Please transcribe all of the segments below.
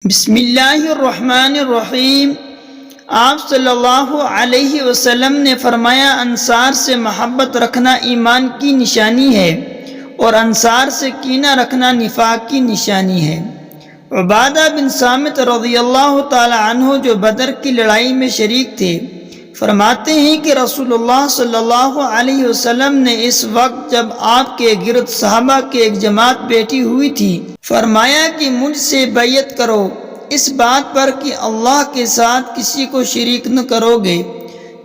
بسم اللہ الرحمن الرحیم۔ آپ صلی اللہ علیہ وسلم نے فرمایا، انصار سے محبت رکھنا ایمان کی نشانی ہے اور انصار سے کینہ رکھنا نفاق کی نشانی ہے۔ عبادہ بن صامت رضی اللہ تعالی عنہ جو بدر کی لڑائی میں شریک تھے، فرماتے ہیں کہ رسول اللہ صلی اللہ علیہ وسلم نے اس وقت جب آپ کے گرد صحابہ کی ایک جماعت بیٹھی ہوئی تھی، فرمایا کہ مجھ سے بیعت کرو اس بات پر کہ اللہ کے ساتھ کسی کو شریک نہ کرو گے،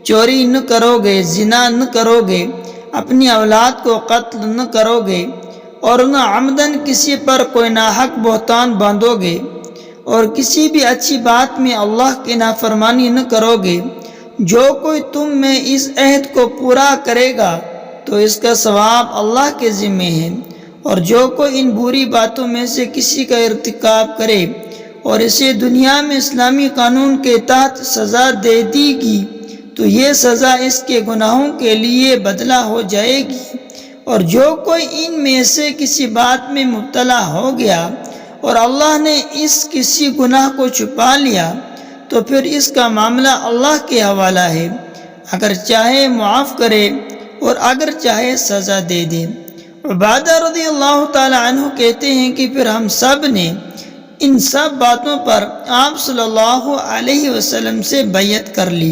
چوری نہ کرو گے، زنا نہ کرو گے، اپنی اولاد کو قتل نہ کرو گے، اور نہ عمدن کسی پر کوئی ناحق بہتان باندھو گے، اور کسی بھی اچھی بات میں اللہ کی نافرمانی نہ کرو گے۔ جو کوئی تم میں اس عہد کو پورا کرے گا تو اس کا ثواب اللہ کے ذمہ ہے، اور جو کوئی ان بری باتوں میں سے کسی کا ارتکاب کرے اور اسے دنیا میں اسلامی قانون کے تحت سزا دے دی گی تو یہ سزا اس کے گناہوں کے لیے بدلہ ہو جائے گی، اور جو کوئی ان میں سے کسی بات میں مبتلا ہو گیا اور اللہ نے اس کسی گناہ کو چھپا لیا تو پھر اس کا معاملہ اللہ کے حوالہ ہے، اگر چاہے معاف کرے اور اگر چاہے سزا دے دے۔ عبادہ رضی اللہ تعالی عنہ کہتے ہیں کہ پھر ہم سب نے ان سب باتوں پر آپ صلی اللہ علیہ وسلم سے بیعت کر لی۔